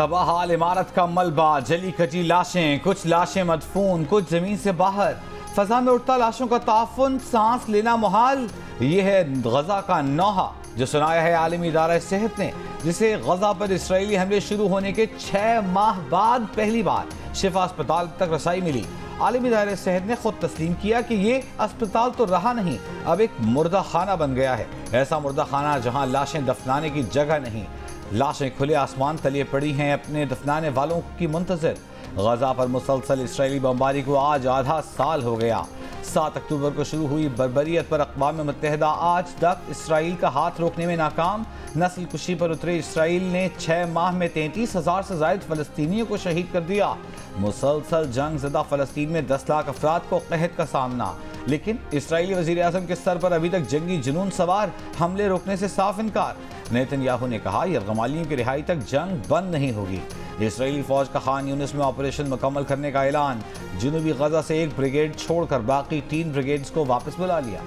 तबाह हाल इमारत का मलबा, जली कटी लाशें, कुछ लाशें मदफून, कुछ जमीन से बाहर। फजा में उड़ता लाशों का ताफुन, सांस लेना मुहाल। ये है गजा का नौहा जो सुनाया है आलमी इदारा सेहत ने, जिसे गजा पर इसराइली हमले शुरू होने के 6 माह बाद पहली बार शिफा अस्पताल तक रसाई मिली। आलमी इदारा सेहत ने खुद तस्लीम किया कि ये अस्पताल तो रहा नहीं, अब एक मुर्दा खाना बन गया है। ऐसा मुर्दा खाना जहां लाशें दफनाने की जगह नहीं, लाशें खुले आसमान तले पड़ी हैं अपने दफनाने वालों की मुंतजर। गजा पर मुसलसल इसराइली बमबारी को आज आधा साल हो गया। 7 अक्टूबर को शुरू हुई बर्बरियत पर अक़वाम मुत्तहिदा आज तक इसराइल का हाथ रोकने में नाकाम। नस्ल कुशी पर उतरे इसराइल ने 6 माह में 33,000 से ज़ायद फ़लस्तीनियों को शहीद कर दिया। मुसलसल जंग ज़दा फ़लस्तीन में 10 लाख अफराद को क़हत का सामना, लेकिन इसराइली वज़ीर आज़म के सर पर अभी तक जंगी जुनून सवार, हमले रोकने से साफ इनकार। नेतन्याहू ने कहा यरगमालियों की रिहाई तक जंग बंद नहीं होगी। इसराइली फौज का खान यूनिस में ऑपरेशन मुकम्मल करने का ऐलान। जनूबी गजा से 1 ब्रिगेड छोड़कर बाकी 3 ब्रिगेड्स को वापस बुला लिया।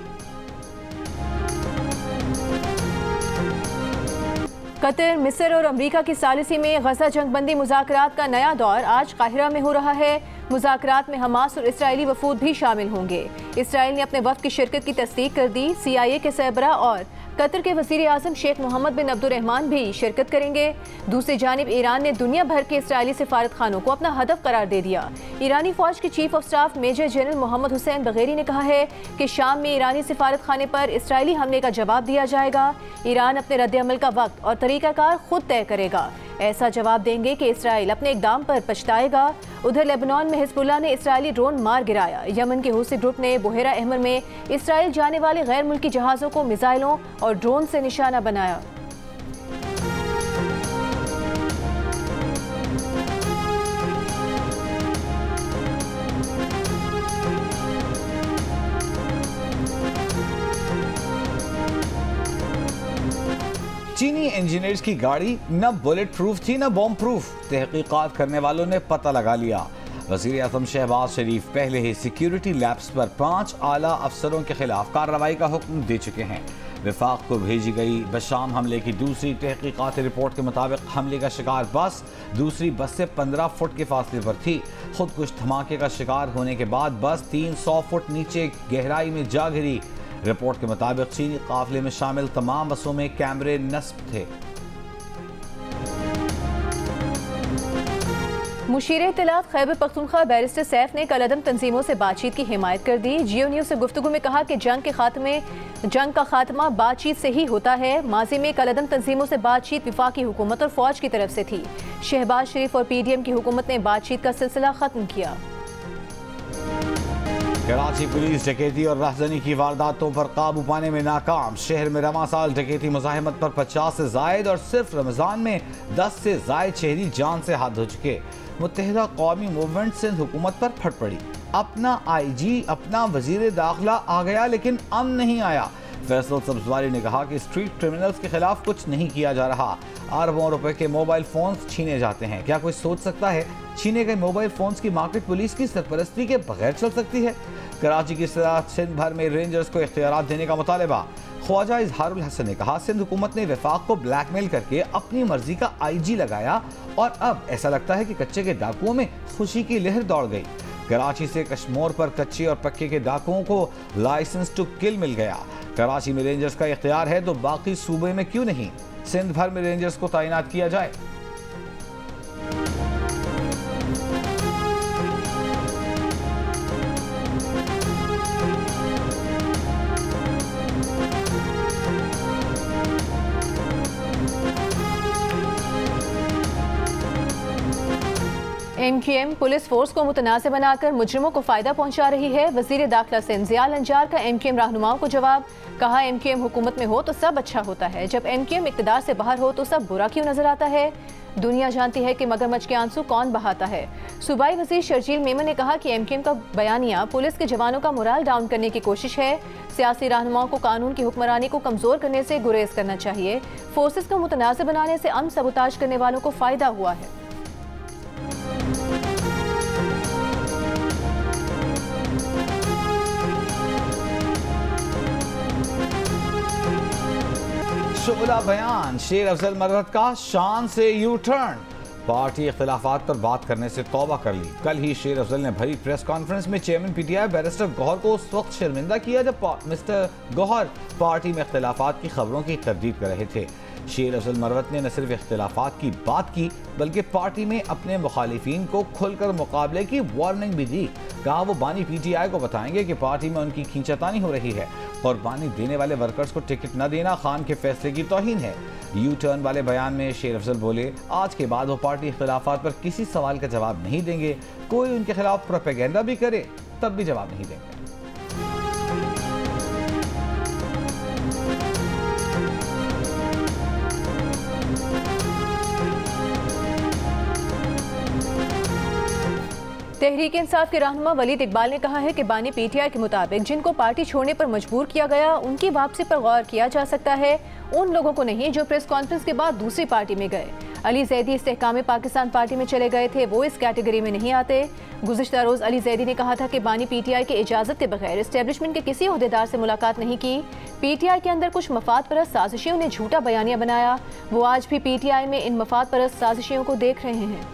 कतर, मिस्र और अमरीका की सालिसी में गजा जंगबंदी मुज़ाकरात का नया दौर आज काहिरा में हो रहा है। मुज़ाकरात में हमास और इसराइली वफूद भी शामिल होंगे। इसराइल ने अपने वफ़द की शिरकत की तस्दीक कर दी। CIA के सरबरा और कतर के वज़ीर आज़म शेख मोहम्मद बिन अब्दुर्रहमान भी शिरकत करेंगे। दूसरी जानिब ईरान ने दुनिया भर के इसराइली सिफारत खानों को अपना हदफ करार दे दिया। ईरानी फौज के chief of staff major general Mohammad Hussain Bagheri ने कहा है कि शाम में ईरानी सिफारत खाने पर इसराइली हमले का जवाब दिया जाएगा। ईरान अपने रद्द-ए-अमल का वक्त और तरीक़ाकार खुद तय करेगा। ऐसा जवाब देंगे कि इसराइल अपने इक़दाम पर पछताएगा। उधर लेबनान में हिज़्बुल्लाह ने इसराइली ड्रोन मार गिराया। यमन के हूसी ग्रुप ने बुहेरा अहमर में इसराइल जाने वाले गैर मुल्की जहाज़ों को मिसाइलों और ड्रोन से निशाना बनाया। चीनी इंजीनियर्स की गाड़ी न बुलेट प्रूफ थी न बॉम्ब प्रूफ। तहकीकात करने वालों ने पता लगा लिया। वज़ीर आज़म शहबाज शरीफ पहले ही सिक्योरिटी लैब्स पर 5 आला अफसरों के खिलाफ कार्रवाई का हुक्म दे चुके हैं। विफाक को भेजी गई बशाम हमले की दूसरी तहकीकाती रिपोर्ट के मुताबिक हमले का शिकार बस दूसरी बस से 15 फुट के फासले पर थी। खुदकुश धमाके का शिकार होने के बाद बस 300 फुट नीचे गहराई में जा गिरी। रिपोर्ट के मुताबिक चीनी काफिले में शामिल तमाम बसों में कैमरे नस्ब थे। मुशीर इत्तलात खैबर पख्तूनख्वा बैरिस्टर सैफ ने कलअदम तंजीमों से बातचीत की हिमायत कर दी। जियो न्यूज़ से गुफ्तगू में कहा कि जंग का खात्मा बातचीत से ही होता है। माजी में कलअदम तंजीमों से बातचीत वफाकी हुकूमत और फौज की तरफ से थी। शहबाज शरीफ और PDM की हुकूमत ने बातचीत का सिलसिला खत्म किया। कराची पुलिस डकैती और राहजनी की वारदातों पर काबू पाने में नाकाम। शहर में रवां साल डकैती मुज़ाहिमत पर 50 से जायद और सिर्फ रमज़ान में 10 से जायद शहरी जान से हाथ धो चुके। मुत्तहिदा कौमी मूवमेंट सिंध हुकूमत पर फट पड़ी। अपना IG, अपना वजीर दाखिला आ गया लेकिन अमन नहीं आया। फैसल सब्जवारी ने कहा कि स्ट्रीट क्रिमिनल्स के खिलाफ कुछ नहीं किया जा रहा। अरबों रुपए के मोबाइल फोन्स छीने जाते हैं। क्या कोई सोच सकता है छीने गए मोबाइल फोन्स की मार्केट पुलिस की सरपरस्ती के बगैर चल सकती है? कराची की साथ सिंध भर में रेंजर्स को इख्तियारात देने का मुतालबा। ख्वाजा इजहारुल हसन ने कहा सिंध हुकूमत ने वफाक को ब्लैकमेल करके अपनी मर्जी का IG लगाया और अब ऐसा लगता है कि कच्चे के डाकुओं में खुशी की लहर दौड़ गई। कराची से कश्मोर पर कच्चे और पक्के के डाकुओं को लाइसेंस टू किल मिल गया। कराची में रेंजर्स का इख्तियार है तो बाकी सूबे में क्यों नहीं? सिंध भर में रेंजर्स को तैनात किया जाए। MQM पुलिस फोर्स को मुतनाज़ बनाकर मुजरिमों को फायदा पहुंचा रही है। वजीर दाखिला सिंध ज़ियाल अंजार का MQM रहनुमाओं को जवाब। कहा MQM हुकूमत में हो तो सब अच्छा होता है, जब MQM इक़्तिदार से बाहर हो तो सब बुरा क्यों नजर आता है? दुनिया जानती है कि मगरमच्छ के आंसू कौन बहाता है। सूबाई वजीर शर्जील मेमन ने कहा कि MQM का बयानिया पुलिस के जवानों का मोराल डाउन करने की कोशिश है। सियासी रहनुमाओं को कानून की हुक्मरानी को कमजोर करने से गुरेज करना चाहिए। फोर्सेस को मुतनाज़ बनाने से अमन सबूताज करने वालों को फायदा हुआ है। शुगला बयान शेर अफजल मरहत का शान से यू टर्न। पार्टी इख्तिलाफात पर बात करने से तौबा कर ली। कल ही शेर अफजल ने भरी प्रेस कॉन्फ्रेंस में चेयरमैन पीटीआई बैरिस्टर गौहर को उस वक्त शर्मिंदा किया जब मिस्टर गौहर पार्टी में इख्तिलाफात की खबरों की तरदीद कर रहे थे। शेर अफजल मरवत ने न सिर्फ इख्तिलाफात की बात की बल्कि पार्टी में अपने मुखालिफिन को खुलकर मुकाबले की वार्निंग भी दी। कहा वो बानी पीटीआई को बताएंगे कि पार्टी में उनकी खींचातानी हो रही है। कुर्बानी देने वाले वर्कर्स को टिकट न देना खान के फैसले की तौहीन है। यू टर्न वाले बयान में शेर अफजल बोले, आज के बाद वो पार्टी इख्तिलाफात पर किसी सवाल का जवाब नहीं देंगे। कोई उनके खिलाफ प्रोपेगेंडा भी करे तब भी जवाब नहीं देंगे। तहरीक इंसाफ के रहनुमा वलीद इकबाल ने कहा है कि बानी पीटीआई के मुताबिक जिनको पार्टी छोड़ने पर मजबूर किया गया उनकी वापसी पर गौर किया जा सकता है, उन लोगों को नहीं जो प्रेस कॉन्फ्रेंस के बाद दूसरी पार्टी में गए। अली जैदी इस्तेहकाम पाकिस्तान पार्टी में चले गए थे, वो इस कैटेगरी में नहीं आते। गुज़िश्ता रोज अली जैदी ने कहा था कि बानी पीटीआई की इजाजत के बगैर एस्टेब्लिशमेंट के किसी ओहदेदार से मुलाकात नहीं की। पीटीआई के अंदर कुछ मफाद परस्त साजिशियों ने झूठा बयानिया बनाया। वो आज भी पीटीआई में इन मफाद परस्त साजिशियों को देख रहे हैं।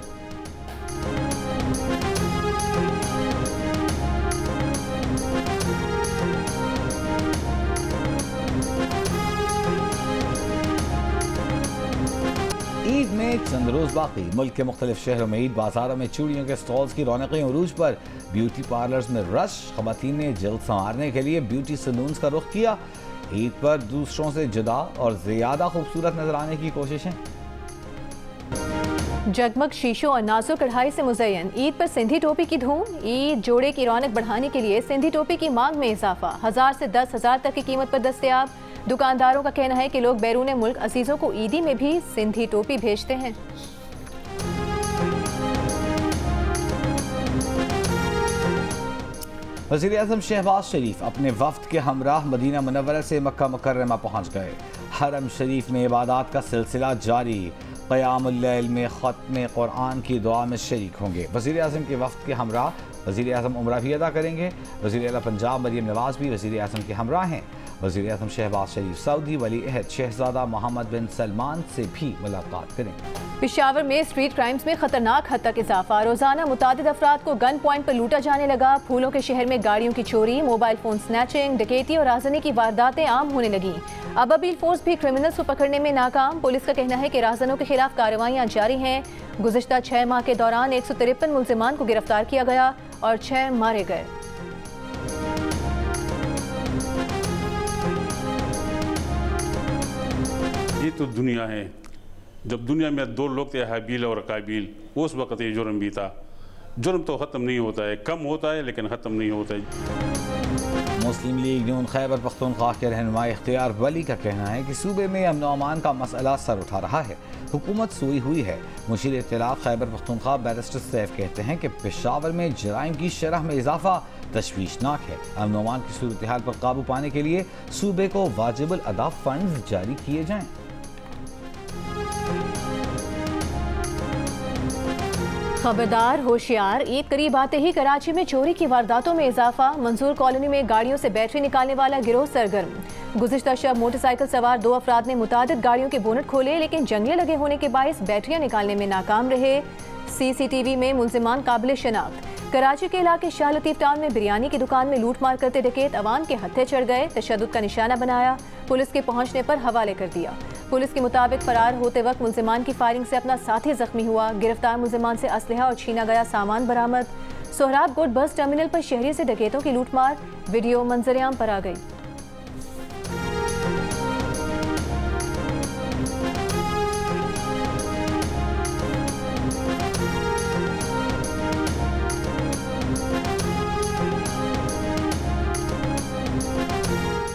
ईद में चंद रोज बाकी। मुल्क के मुख्तलिफ शहरों में ईद बाजारों में चूड़ियों के स्टॉल्स की रौनकें उरूज पर। ब्यूटी पार्लर्स में रश। खवातीन ने जल्द संवारने के लिए ब्यूटी सलून्स का रुख किया। ईद पर दूसरों से जुदा और ज्यादा खूबसूरत नजर आने की कोशिशें। जगमग शीशों और नाजुक कढ़ाई से मुज़य्यन ईद पर सिंधी टोपी की धूम। ईद जोड़े की रौनक बढ़ाने के लिए सिंधी टोपी की मांग में इजाफा। 1000 से 10,000 तक की कीमत पर दस्तयाब। दुकानदारों का कहना है कि लोग बैरून मुल्क अजीजों को ईदी में भी सिंधी टोपी भेजते हैं। वज़ीर आज़म शहबाज शरीफ अपने वफ्द के हमराह मदीना मुनव्वरा से मक्का मुकर्रमा पहुंच गए। हरम शरीफ में इबादत का सिलसिला जारी। क़यामुल लैल में ख़त्म कुरान की दुआ में शरीक होंगे। वज़ीर आज़म के वफ्द के हमराह वज़ीर आज़म उम्रा भी अदा करेंगे। वज़ीर आला पंजाब मरियम नवाज भी वज़ीर आज़म के हमराह हैं। वज़ीर आज़म शहबाज शरीफ सऊदी वली अहद शहजादा मोहम्मद बिन सलमान से भी मुलाकात करेंगे। पेशावर में स्ट्रीट क्राइम्स में खतरनाक हद तक इजाफा। रोजाना मुतादिद अफराद को गन पॉइंट पर लूटा जाने लगा। फूलों के शहर में गाड़ियों की चोरी, मोबाइल फोन स्नैचिंग, डकैती और राजनी की वारदातें आम होने लगी। अबाबिल फोर्स भी क्रिमिनल्स को पकड़ने में नाकाम। पुलिस का कहना है कि राजनों के खिलाफ कार्रवाइयां जारी हैं। गुज़िश्ता 6 माह के दौरान 153 मुल्जिमान को गिरफ्तार किया गया और 6 मारे गए। ये तो दुनिया है। जब दुनिया में 2 लोग थे, हाबील और काबील, उस वक्त ये जुर्म भी था। जुर्म तो ख़त्म नहीं होता है, कम होता है लेकिन ख़त्म नहीं होता है। मुस्लिम लीग नून खैबर पख्तूनख्वा के रहनुमा इख्तियार वली का कहना है कि सूबे में अमन व अमान का मसला सर उठा रहा है। हुकूमत सोई हुई है। मुशीर इत्तलाफ खैबर पख्तूनख्वा बैरिस्टर सैफ कहते हैं कि पेशावर में जराइम की शरह में इजाफा तशवीशनाक है। अमन व अमान की सूरत हाल पर काबू पाने के लिए सूबे को वाजिबुल अदा फंड जारी किए जाएं। खबरदार होशियार। ईद करीब आते ही कराची में चोरी की वारदातों में इजाफा। मंजूर कॉलोनी में गाड़ियों से बैटरी निकालने वाला गिरोह सरगर्म। गुज़िश्ता शब मोटरसाइकिल सवार 2 अफराद ने मुतादिद गाड़ियों के बोनट खोले लेकिन जंगले लगे होने के बायस बैटरियां निकालने में नाकाम रहे। CCTV में मुल्जिमान काबिल शनाख्त। कराची के इलाके शाह लतीफ टाउन में बिरयानी की दुकान में लूटमार करते डकैत अवाम के हत्थे चढ़ गए। तशद्दुद का निशाना बनाया। पुलिस के पहुंचने पर हवाले कर दिया। पुलिस के मुताबिक फरार होते वक्त मुल्जिमान की फायरिंग से अपना साथी जख्मी हुआ। गिरफ्तार मुल्जिमान से असलहा और छीना गया सामान बरामद। सोहराब गोड बस टर्मिनल पर शहरी से डकैतों की लूटमार वीडियो मंजरेआम पर आ गई।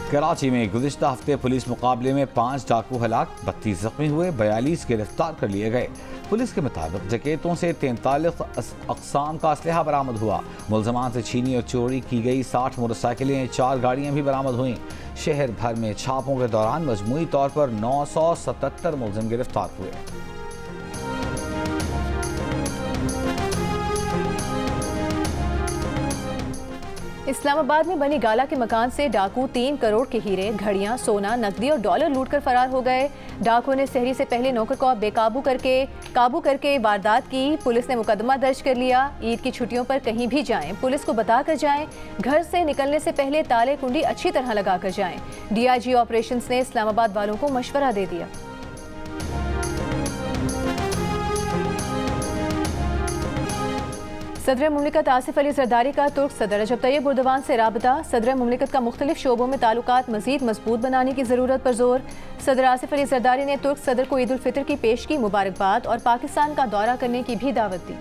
कराची में गुज़िश्ता हफ्ते पुलिस मुकाबले में 5 डाकू हलाक, 32 जख्मी हुए, 42 गिरफ्तार कर लिए गए। पुलिस के मुताबिक डकैतों से 43 अक़साम का असलहा बरामद हुआ। मुल्ज़मान से छीनी और चोरी की गई 60 मोटरसाइकिलें, 4 गाड़ियाँ भी बरामद हुई। शहर भर में छापों के दौरान मजमूई तौर पर 977 मुल्ज़िम गिरफ्तार हुए। इस्लामाबाद में बनी गाला के मकान से डाकू 3 करोड़ के हीरे, घड़ियां, सोना, नकदी और डॉलर लूटकर फरार हो गए। डाकुओं ने सहरी से पहले नौकर को काबू करके वारदात की। पुलिस ने मुकदमा दर्ज कर लिया। ईद की छुट्टियों पर कहीं भी जाएं, पुलिस को बताकर जाएं। घर से निकलने से पहले ताले कुंडी अच्छी तरह लगाकर जाएं। DIG ऑपरेशंस ने इस्लामाबाद वालों को मशवरा दे दिया। सदर मुमलिकत आसिफ अली जरदारी का तुर्क सदर रजब तैयब एर्दोगान से राबता। सदर मुमलिकत का मुख्तलिफ शोबों में ताल्लुकात मजीद मजबूत बनाने की ज़रूरत पर जोर। सदर आसिफ अली जरदारी ने तुर्क सदर को ईद उल फितर की पेश की मुबारकबाद और पाकिस्तान का दौरा करने की भी दावत दी।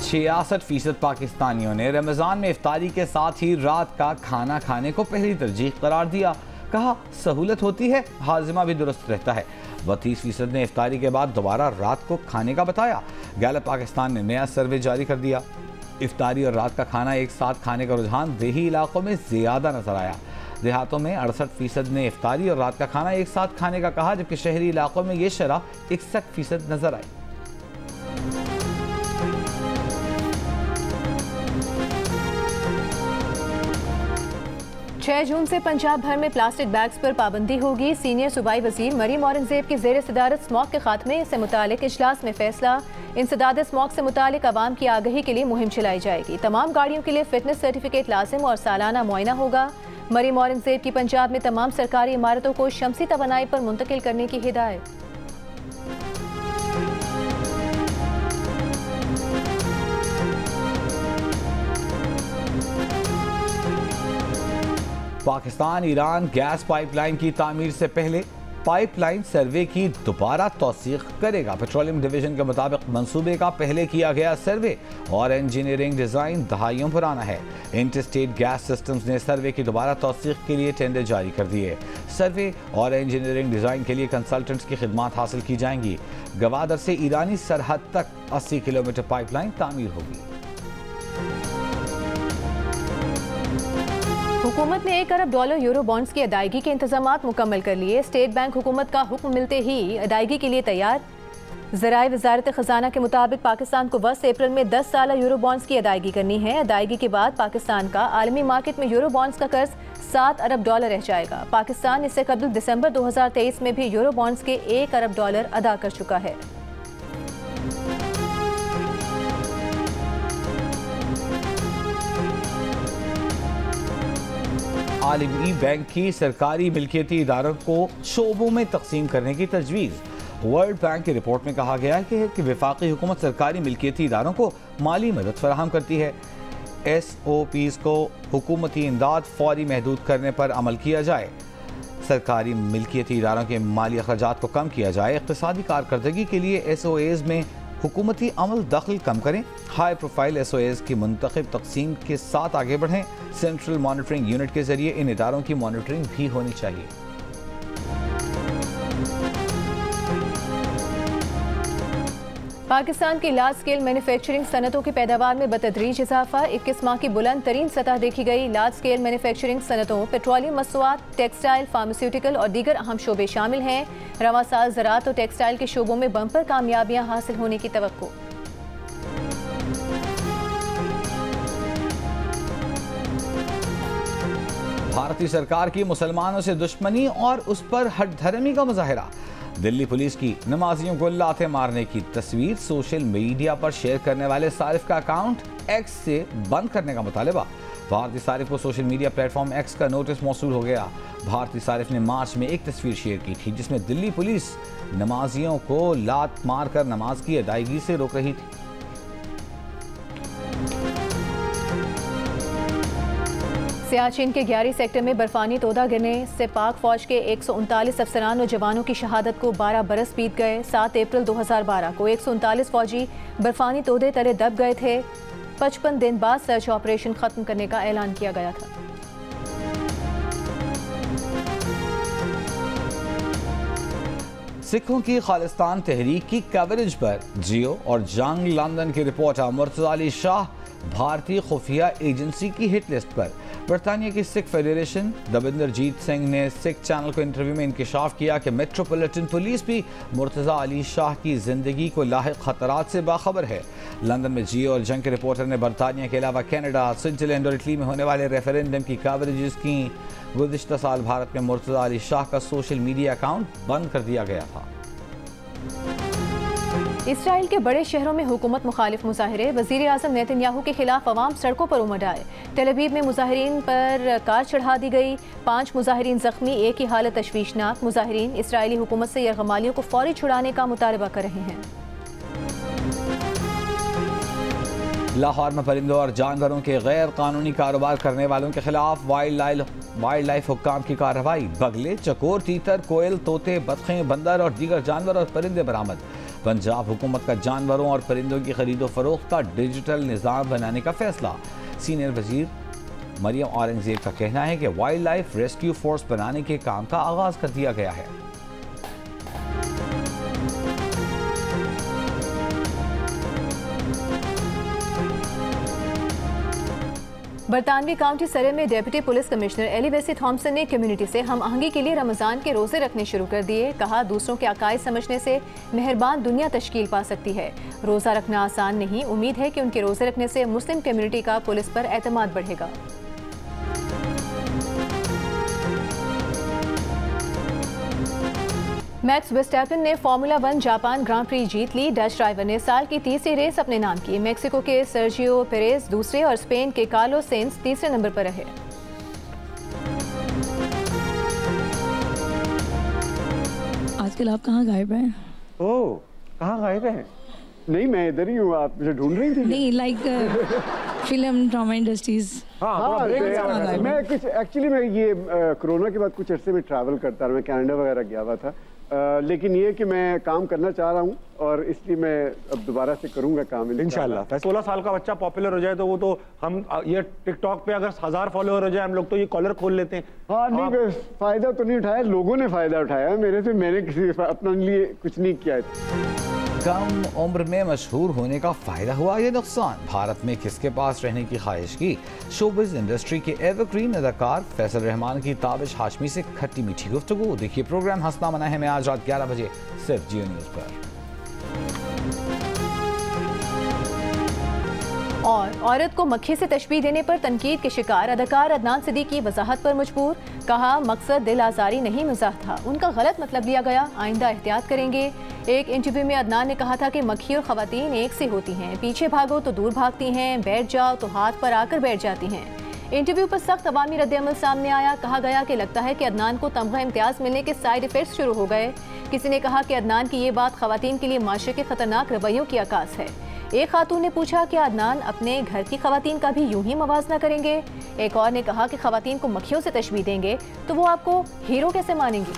66% पाकिस्तानियों ने रमज़ान में इफ्तारी के साथ ही रात का खाना खाने को पहली तरजीह करार दिया। कहा सहूलत होती है, हाजिमा भी दुरुस्त रहता है। 32% ने इफ्तारी के बाद दोबारा रात को खाने का बताया। गैलप पाकिस्तान ने नया सर्वे जारी कर दिया। इफ्तारी और रात का खाना एक साथ खाने का रुझान देही इलाकों में ज़्यादा नजर आया। देहातों में 68% ने इफ्तारी और रात का खाना एक साथ खाने का कहा, जबकि शहरी इलाकों में ये शरह 61% नजर आई। जून से पंजाब भर में प्लास्टिक बैग्स पर पाबंदी होगी। सीनियर सूबाई वजीर मरीम औरंगजेब की ज़ेर सदारत स्मॉग के खात्मे से मुतालिक इजलास में फैसला। इंसदाद स्मॉग से मुतालिक आवाम की आगाही के लिए मुहिम चलाई जाएगी। तमाम गाड़ियों के लिए फिटनेस सर्टिफिकेट लाजिम और सालाना मुआयना होगा। मरीम औरंगजेब की पंजाब में तमाम सरकारी इमारतों को शमसी तवानाई पर मुंतकिल करने की हिदायत। पाकिस्तान ईरान गैस पाइपलाइन की तामीर से पहले पाइपलाइन सर्वे की दोबारा तौसीक करेगा। पेट्रोलियम डिवीजन के मुताबिक मंसूबे का पहले किया गया सर्वे और इंजीनियरिंग डिज़ाइन दहाइयों पुराना है। इंटरस्टेट गैस सिस्टम्स ने सर्वे की दोबारा तौसीक के लिए टेंडर जारी कर दिए। सर्वे और इंजीनियरिंग डिज़ाइन के लिए कंसल्टेंट्स की खिदमात हासिल की जाएंगी। गवादर से ईरानी सरहद तक 80 किलोमीटर पाइपलाइन तामीर होगी। हुकूमत ने $1 अरब यूरो बॉन्ड्स की अदायगी के इंतजामात मुकम्मल कर लिए। स्टेट बैंक हुकूमत का हुक्म मिलते ही अदायगी के लिए तैयार। ज़राए वज़ारत ख़जाना के मुताबिक पाकिस्तान को 10 अप्रैल में 10 साला यूरो बॉन्ड्स की अदायगी करनी है। अदायगी के बाद पाकिस्तान का आलमी मार्केट में यूरो बॉन्ड्स का कर्ज $7 अरब रह जाएगा। पाकिस्तान इससे कबल दिसंबर 2023 में भी यूरो बॉन्ड्स के $1 अरब अदा कर चुका है। आलमी बैंक की सरकारी मिल्कियती इदारों को शोबों में तकसीम करने की तजवीज़। वर्ल्ड बैंक की रिपोर्ट में कहा गया है कि वफाकी हुकूमत सरकारी मिल्कियती इदारों को माली मदद फराहम करती है। SOPs को हुकूमती इमदाद फौरी महदूद करने पर अमल किया जाए। सरकारी मिल्कियती इदारों के माली अखराजात को कम किया जाए। इक़्तिसादी कारकर्दगी के लिए SOAs में हुकूमती अमल दखल कम करें। हाई प्रोफाइल SOAs की मुंतखब तकसीम के साथ आगे बढ़ें। सेंट्रल मॉनिटरिंग यूनिट के जरिए इन इदारों की मॉनिटरिंग भी होनी चाहिए। पाकिस्तान की लार्ज स्केल मैन्युफैक्चरिंग सनतों की पैदावार में बतदरीज इजाफा। 21 माह की बुलंद तरीन सतह देखी गई। लार्ज स्केल मैन्युफैक्चरिंग सनतों, पेट्रोलियम मसनूआत, टेक्सटाइल, फार्मास्यूटिकल और दीगर अहम शोबे शामिल हैं। रवां साल ज़राअत और टेक्सटाइल के शोबों में बम्पर कामयाबियां हासिल होने की तवक्को। भारतीय सरकार की मुसलमानों से दुश्मनी और उस पर हठधर्मी का मुजाहिरा। दिल्ली पुलिस की नमाजियों को लाते मारने की तस्वीर सोशल मीडिया पर शेयर करने वाले सारिफ का अकाउंट X से बंद करने का मुतालबा। भारतीय सारिफ को सोशल मीडिया प्लेटफॉर्म X का नोटिस मौसूल हो गया। भारतीय सारिफ ने मार्च में एक तस्वीर शेयर की थी जिसमें दिल्ली पुलिस नमाजियों को लात मारकर नमाज की अदायगी से रोक रही थी। सियाचिन के 11 सेक्टर में बर्फानी तोदा गिरने से पाक फौज के 139 अफसरान और जवानों की शहादत को 12 बरस बीत गए। 7 अप्रैल 2012 को 139 फौजी बर्फानी तोदे तले दब गए थे। 55 दिन बाद सर्च ऑपरेशन खत्म करने का ऐलान किया गया था। सिखों की खालिस्तान तहरीक की कवरेज पर जियो और जंग लंदन की रिपोर्टर मुर्तज़ा अली शाह भारतीय खुफिया एजेंसी की हिट लिस्ट पर। बरतानिया की सिख फेडरेशन दविंदरजीत सिंह ने सिख चैनल को इंटरव्यू में इंकशाफ किया कि मेट्रोपॉलिटन पुलिस भी मुर्तज़ा अली शाह की जिंदगी को लाहिक खतरात से बाखबर है। लंदन में जियो और जंग के रिपोर्टर ने बरतानिया के अलावा कनाडा, स्विट्जरलैंड और इटली में होने वाले रेफरेंडम की कवरेज की। गुज़िश्ता साल भारत में मुर्तज़ा अली शाह का सोशल मीडिया अकाउंट बंद कर दिया गया था। इसराइल के बड़े शहरों में हुकूमत मुखालिफ मुजाहिरे, वज़ीर आज़म नेतन्याहू के खिलाफ अवाम सड़कों पर उमड़ आए। तेल अवीव में मुजाहिरीन पर कार चढ़ा दी गई, 5 मुजाहिरीन जख्मी, एक की हालत तशवीशनाक। मुजाहिरीन इसराइली हुकूमत से यरगमालियों को फौरी छुड़ाने का मुतालबा कर रहे हैं। लाहौर में परिंदों और जानवरों के गैर कानूनी कारोबार करने वालों के खिलाफ वाइल्ड लाइफ हुक्काम की कार्रवाई। बगले, चकोर, तीतर, कोयल, तोते, बतखें, बंदर और दीगर जानवर और परिंदे बरामद। पंजाब हुकूमत का जानवरों और परिंदों की खरीदो फरोख्त का डिजिटल निज़ाम बनाने का फैसला। सीनियर वजीर मरियम औरंगजेब का कहना है कि वाइल्ड लाइफ रेस्क्यू फोर्स बनाने के काम का आगाज कर दिया गया है। बरतानवी काउंटी सरे में डेप्यूटी पुलिस कमिश्नर एलिवेसी थॉम्सन ने कम्युनिटी से हम आहंगी के लिए रमज़ान के रोज़े रखने शुरू कर दिए। कहा, दूसरों के अकायद समझने से मेहरबान दुनिया तश्कील पा सकती है। रोज़ा रखना आसान नहीं, उम्मीद है कि उनके रोज़े रखने से मुस्लिम कम्युनिटी का पुलिस पर एतमाद बढ़ेगा। मैक्स वर्स्टैपेन ने फार्मूला 1 जापान ग्रां प्री जीत ली। डच ड्राइवर ने साल की तीसरी रेस अपने नाम की। मेक्सिको के सर्जियो पेरेज दूसरे और स्पेन के कार्लोस सेंस तीसरे नंबर पर रहे। आजकल आप कहाँ गायब हैं? ओह, कहाँ गायब हैं? नहीं, मैं इधर ही हूँ। आप मुझे ढूंढ रही थी? नहीं, लाइक फिल्म ड्रामा इंडस्ट्रीज। हाँ, मैं कुछ एक्चुअली मैं ये कोरोना के बाद कुछ अरसे में ट्रैवल करता रहा। मैं कनाडा वगैरह गया हुआ था, लेकिन ये कि मैं काम करना चाह रहा हूँ और इसलिए मैं अब दोबारा से करूँगा काम इंशाल्लाह। 16 साल का बच्चा पॉपुलर हो जाए तो वो तो हम ये टिकटॉक पे अगर 1000 फॉलोअर हो जाए हम लोग तो ये कॉलर खोल लेते हैं। हाँ, नहीं, फायदा तो नहीं उठाया, लोगों ने फायदा उठाया मेरे से। मैंने किसी अपने लिए कुछ नहीं किया। कम उम्र में मशहूर होने का फायदा हुआ या नुकसान? भारत में किसके पास रहने की ख्वाहिश की? शोबिज़ इंडस्ट्री के एवरग्रीन अदाकार फैसल रहमान की ताबिश हाशमी से खट्टी मीठी गुफ्तगू। देखिए प्रोग्राम हंसना मना है में आज रात 11 बजे सिर्फ जियो न्यूज़ पर। और औरत को मक्खी से तशबीह देने पर तनकीद के शिकार अदाकार अदनान सिद्दीकी की वजाहत पर मजबूर। कहा, मकसद दिल आजारी नहीं मजाक था, उनका गलत मतलब लिया गया, आइंदा एहतियात करेंगे। एक इंटरव्यू में अदनान ने कहा था कि मक्खी और खवातीन एक सी होती हैं, पीछे भागो तो दूर भागती हैं, बैठ जाओ तो हाथ पर आकर बैठ जाती हैं। इंटरव्यू पर सख्त अवामी रद्द-ए-अमल सामने आया। कहा गया कि लगता है कि अदनान को तमगा इम्तियाज मिलने के साइड इफेक्ट्स शुरू हो गए। किसी ने कहा कि अदनान की ये बात खवातीन के लिए माशरे के खतरनाक रवैयों की अक्कास है। एक खातून ने पूछा कि अदनान अपने घर की खवातीन का भी यूं ही मवाजना करेंगे। एक और ने कहा कि खवातीन को मक्खियों से तशबीह देंगे तो वो आपको हीरो कैसे मानेंगी।